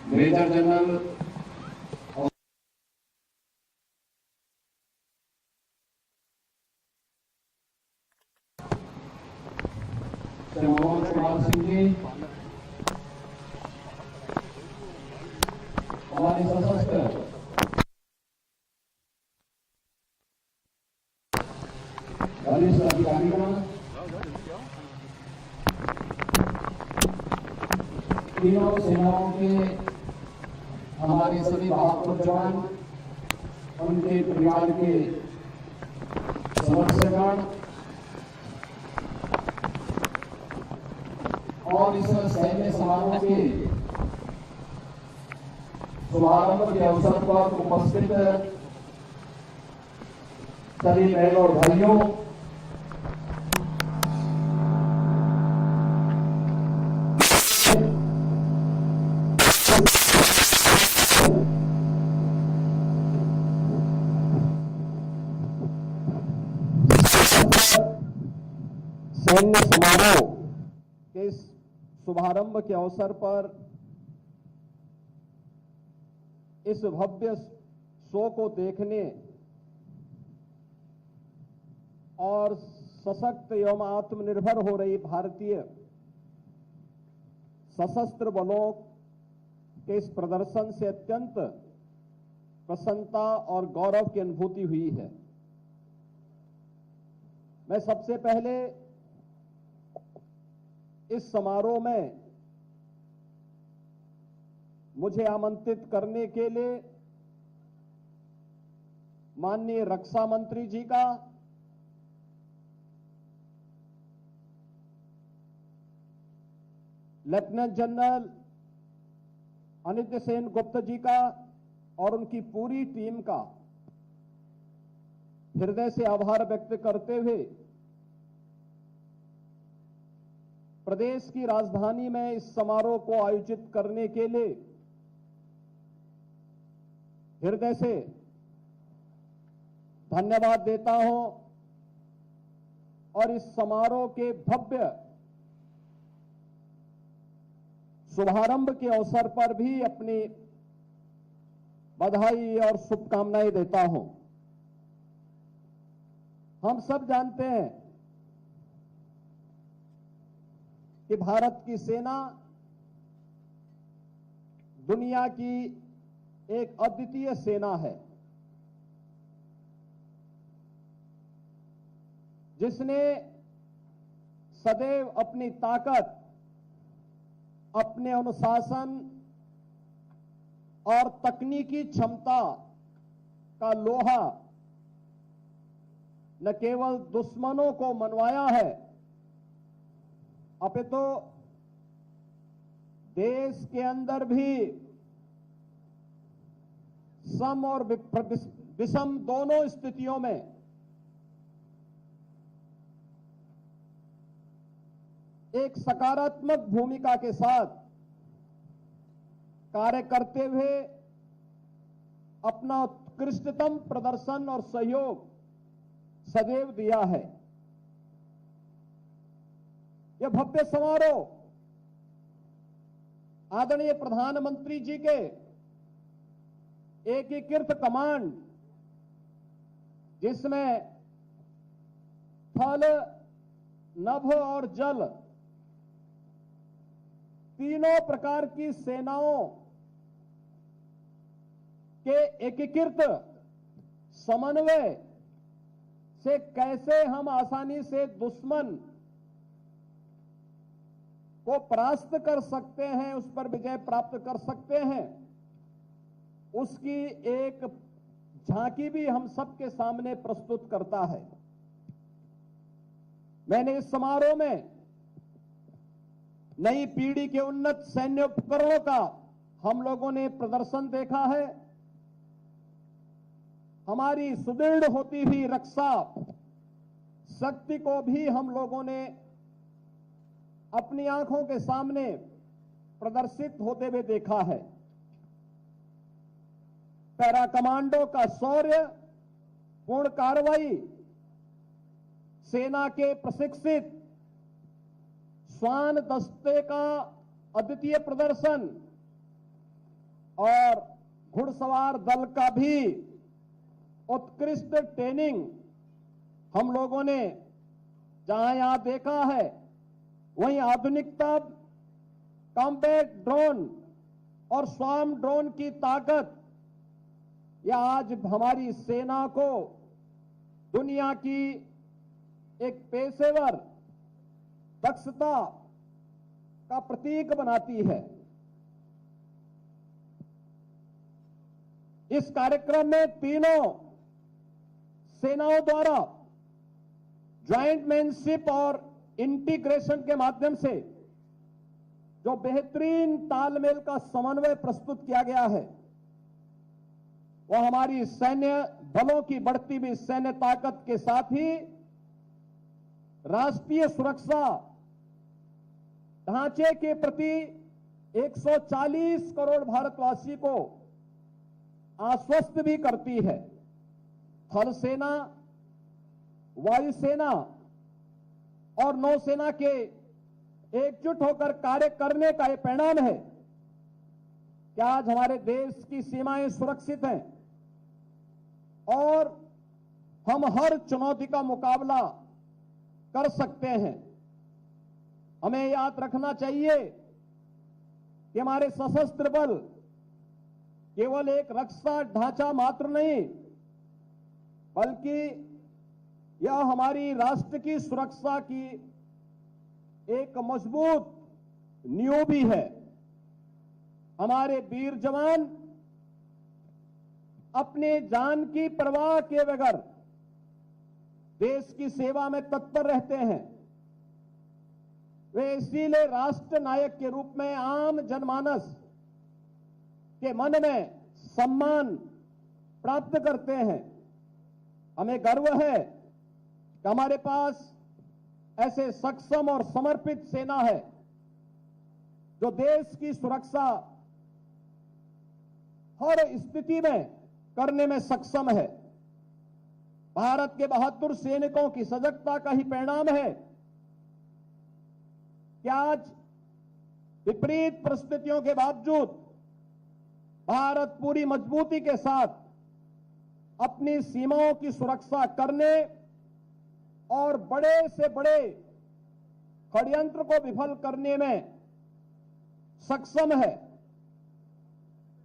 मेजर जनरल मनोज कुमार सिंह जी, हमारे सशस्त्र वरिष्ठ अधिकारीगण, तीनों सेनाओं के हमारे सभी बहादुर जवान, उनके परिवार के सदस्यगण और इस सैन्य समारोह के शुभारंभ के अवसर पर उपस्थित सभी बहनों और भाइयों, सैन्य समारोह के इस शुभारंभ के अवसर पर इस भव्य शो को देखने और सशक्त एवं आत्मनिर्भर हो रही भारतीय सशस्त्र बलों के इस प्रदर्शन से अत्यंत प्रसन्नता और गौरव की अनुभूति हुई है। मैं सबसे पहले इस समारोह में मुझे आमंत्रित करने के लिए माननीय रक्षा मंत्री जी का, लेफ्टिनेंट जनरल अनित्य सेन गुप्ता जी का और उनकी पूरी टीम का हृदय से आभार व्यक्त करते हुए प्रदेश की राजधानी में इस समारोह को आयोजित करने के लिए हृदय से धन्यवाद देता हूं और इस समारोह के भव्य शुभारंभ के अवसर पर भी अपनी बधाई और शुभकामनाएं देता हूं। हम सब जानते हैं कि भारत की सेना दुनिया की एक अद्वितीय सेना है, जिसने सदैव अपनी ताकत, अपने अनुशासन और तकनीकी क्षमता का लोहा न केवल दुश्मनों को मनवाया है, अपितु देश के अंदर भी सम और विषम दोनों स्थितियों में एक सकारात्मक भूमिका के साथ कार्य करते हुए अपना उत्कृष्टतम प्रदर्शन और सहयोग सदैव दिया है। यह भव्य समारोह आदरणीय प्रधानमंत्री जी के एकीकृत कमांड, जिसमें थल, नभ और जल तीनों प्रकार की सेनाओं के एकीकृत समन्वय से कैसे हम आसानी से दुश्मन को परास्त कर सकते हैं, उस पर विजय प्राप्त कर सकते हैं, उसकी एक झांकी भी हम सबके सामने प्रस्तुत करता है। मैंने इस समारोह में नई पीढ़ी के उन्नत सैन्य उपकरणों का हम लोगों ने प्रदर्शन देखा है। हमारी सुदृढ़ होती हुई रक्षा शक्ति को भी हम लोगों ने अपनी आंखों के सामने प्रदर्शित होते हुए देखा है। पैरा कमांडो का शौर्य, पूर्ण कार्रवाई, सेना के प्रशिक्षित श्वान दस्ते का अद्वितीय प्रदर्शन और घुड़सवार दल का भी उत्कृष्ट ट्रेनिंग हम लोगों ने जहां यहां देखा है, वहीं आधुनिकता, कॉम्बैट ड्रोन और स्वार्म ड्रोन की ताकत, यह आज हमारी सेना को दुनिया की एक पेशेवर दक्षता का प्रतीक बनाती है। इस कार्यक्रम में तीनों सेनाओं द्वारा ज्वाइंटमैनशिप और इंटीग्रेशन के माध्यम से जो बेहतरीन तालमेल का समन्वय प्रस्तुत किया गया है, वह हमारी सैन्य बलों की बढ़ती हुई सैन्य ताकत के साथ ही राष्ट्रीय सुरक्षा ढांचे के प्रति 140 करोड़ भारतवासी को आश्वस्त भी करती है। थल सेना, वायुसेना और नौसेना के एकजुट होकर कार्य करने का यह परिणाम है कि आज हमारे देश की सीमाएं सुरक्षित हैं और हम हर चुनौती का मुकाबला कर सकते हैं। हमें याद रखना चाहिए कि हमारे सशस्त्र बल केवल एक रक्षा ढांचा मात्र नहीं, बल्कि यह हमारी राष्ट्र की सुरक्षा की एक मजबूत नींव भी है। हमारे वीर जवान अपने जान की परवाह किए बगैर देश की सेवा में तत्पर रहते हैं। वे इसीलिए राष्ट्र नायक के रूप में आम जनमानस के मन में सम्मान प्राप्त करते हैं। हमें गर्व है कि हमारे पास ऐसे सक्षम और समर्पित सेना है जो देश की सुरक्षा हर स्थिति में करने में सक्षम है। भारत के बहादुर सैनिकों की सजगता का ही परिणाम है कि आज विपरीत परिस्थितियों के बावजूद भारत पूरी मजबूती के साथ अपनी सीमाओं की सुरक्षा करने और बड़े से बड़े षड्यंत्र को विफल करने में सक्षम है।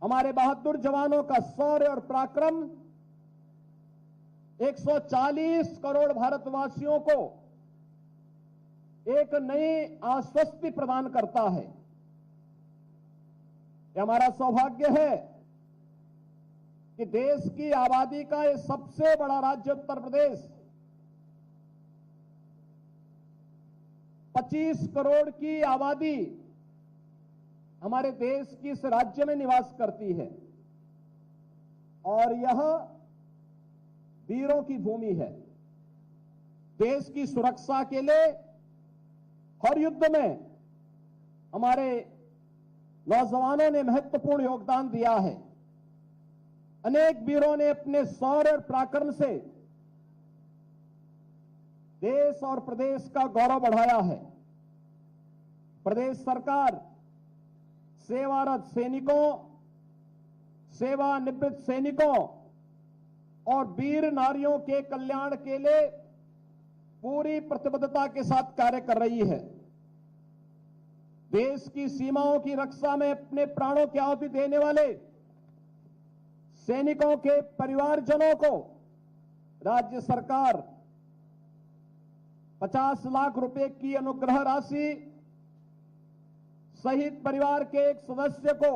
हमारे बहादुर जवानों का शौर्य और पराक्रम 140 करोड़ भारतवासियों को एक नई आश्वस्ति प्रदान करता है। यह हमारा सौभाग्य है कि देश की आबादी का यह सबसे बड़ा राज्य उत्तर प्रदेश 25 करोड़ की आबादी हमारे देश की इस राज्य में निवास करती है और यह वीरों की भूमि है। देश की सुरक्षा के लिए हर युद्ध में हमारे नौजवानों ने महत्वपूर्ण योगदान दिया है। अनेक वीरों ने अपने शौर्य और पराक्रम से देश और प्रदेश का गौरव बढ़ाया है। प्रदेश सरकार सेवारत सैनिकों, सेवानिवृत्त सैनिकों और वीर नारियों के कल्याण के लिए पूरी प्रतिबद्धता के साथ कार्य कर रही है। देश की सीमाओं की रक्षा में अपने प्राणों की आहुति देने वाले सैनिकों के परिवारजनों को राज्य सरकार 50 लाख रुपए की अनुग्रह राशि शहीद परिवार के एक सदस्य को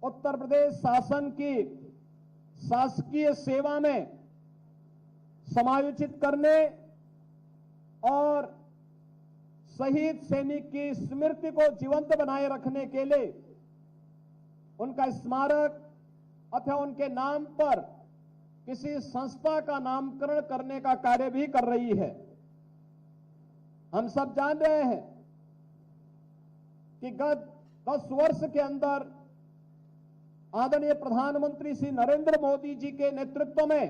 उत्तर प्रदेश शासन की शासकीय सेवा में समायोजित करने और शहीद सैनिक की स्मृति को जीवंत बनाए रखने के लिए उनका स्मारक अथवा उनके नाम पर किसी संस्था का नामकरण करने का कार्य भी कर रही है। हम सब जान रहे हैं कि गत 10 वर्ष के अंदर आदरणीय प्रधानमंत्री श्री नरेंद्र मोदी जी के नेतृत्व में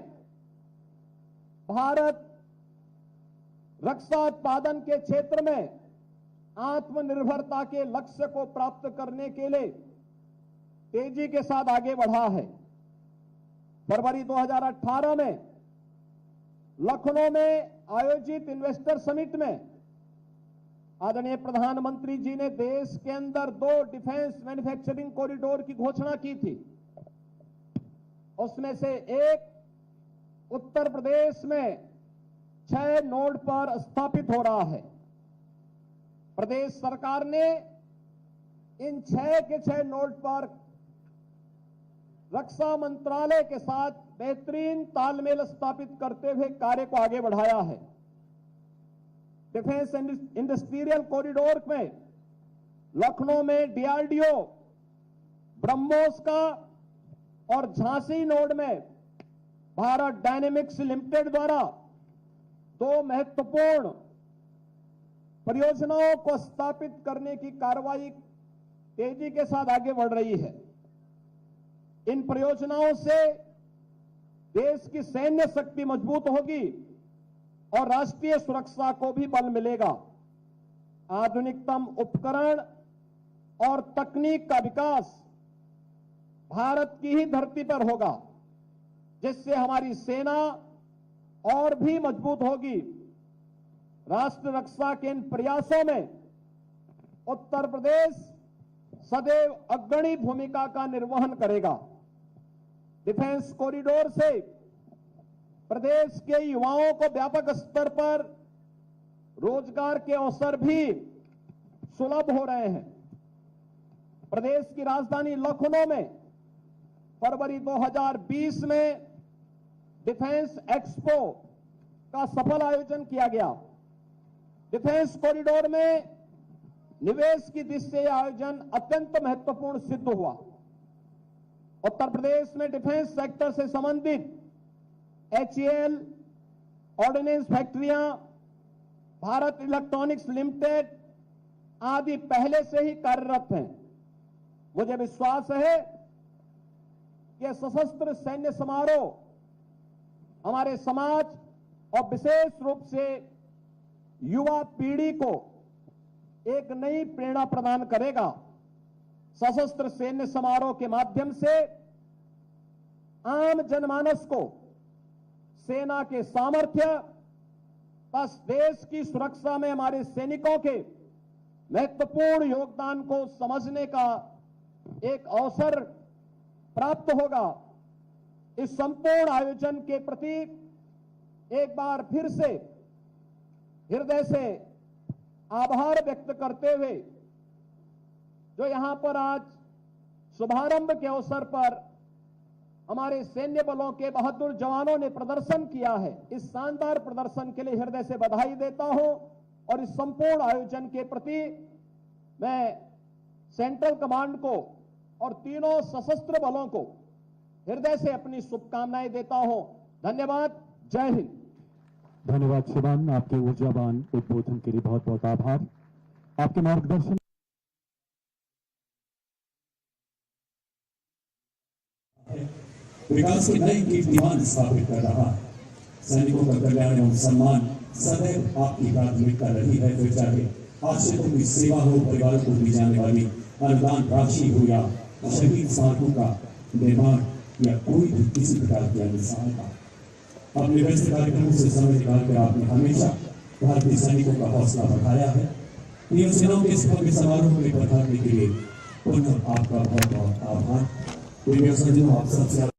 भारत रक्षा उत्पादन के क्षेत्र में आत्मनिर्भरता के लक्ष्य को प्राप्त करने के लिए तेजी के साथ आगे बढ़ा है। फरवरी 2018 में लखनऊ में आयोजित इन्वेस्टर समिट में आदरणीय प्रधानमंत्री जी ने देश के अंदर 2 डिफेंस मैन्युफैक्चरिंग कॉरिडोर की घोषणा की थी। उसमें से एक उत्तर प्रदेश में 6 नोड पर स्थापित हो रहा है। प्रदेश सरकार ने इन 6 के 6 नोड पर रक्षा मंत्रालय के साथ बेहतरीन तालमेल स्थापित करते हुए कार्य को आगे बढ़ाया है। डिफेंस इंडस्ट्रियल कॉरिडोर में लखनऊ में डीआरडीओ, ब्रह्मोस का और झांसी नोड में भारत डायनेमिक्स लिमिटेड द्वारा 2 महत्वपूर्ण परियोजनाओं को स्थापित करने की कार्रवाई तेजी के साथ आगे बढ़ रही है। इन परियोजनाओं से देश की सैन्य शक्ति मजबूत होगी और राष्ट्रीय सुरक्षा को भी बल मिलेगा। आधुनिकतम उपकरण और तकनीक का विकास भारत की ही धरती पर होगा, जिससे हमारी सेना और भी मजबूत होगी। राष्ट्र रक्षा के इन प्रयासों में उत्तर प्रदेश सदैव अग्रणी भूमिका का निर्वहन करेगा। डिफेंस कॉरिडोर से प्रदेश के युवाओं को व्यापक स्तर पर रोजगार के अवसर भी सुलभ हो रहे हैं। प्रदेश की राजधानी लखनऊ में फरवरी 2020 में डिफेंस एक्सपो का सफल आयोजन किया गया। डिफेंस कॉरिडोर में निवेश की दृष्टि से आयोजन अत्यंत महत्वपूर्ण सिद्ध हुआ। उत्तर प्रदेश में डिफेंस सेक्टर से संबंधित HAL, ऑर्डिनेंस फैक्ट्रियां, भारत इलेक्ट्रॉनिक्स लिमिटेड आदि पहले से ही कार्यरत हैं। मुझे विश्वास है कि सशस्त्र सैन्य समारोह हमारे समाज और विशेष रूप से युवा पीढ़ी को एक नई प्रेरणा प्रदान करेगा। सशस्त्र सैन्य समारोह के माध्यम से आम जनमानस को सेना के सामर्थ्य बस देश की सुरक्षा में हमारे सैनिकों के महत्वपूर्ण योगदान को समझने का एक अवसर प्राप्त होगा। इस संपूर्ण आयोजन के प्रति एक बार फिर से हृदय से आभार व्यक्त करते हुए जो यहां पर आज शुभारंभ के अवसर पर हमारे सैन्य बलों के बहादुर जवानों ने प्रदर्शन किया है, इस शानदार प्रदर्शन के लिए हृदय से बधाई देता हूं और इस संपूर्ण आयोजन के प्रति मैं सेंट्रल कमांड को और तीनों सशस्त्र बलों को हृदय से अपनी शुभकामनाएं देता हूं। धन्यवाद। जय हिंद। धन्यवाद शिवान, आपके ऊर्जावान उद्बोधन के लिए बहुत बहुत आभार। आपके मार्गदर्शन विकास के नए कीर्तिमान स्थापित कर रहा है। सैनिकों का कल्याण एवं सम्मान सदैव आपकी प्राथमिकता रही है। फिर चाहे आश्रितों की सेवा हो, परिवारों को दी जाने वाली अनुदान राशि हो या शहीद स्मारकों का निर्माण या कोई भी किसी प्रकार की अन्य सहायता, अपने व्यस्त कार्यक्रमों से समय निकालकर आपने हमेशा भारतीय सैनिकों का हौसला बढ़ाया है। तीनों सेनाओं के इस भव्य समारोह में पधारने के लिए पुनः आपका बहुत बहुत आभार। आप सबसे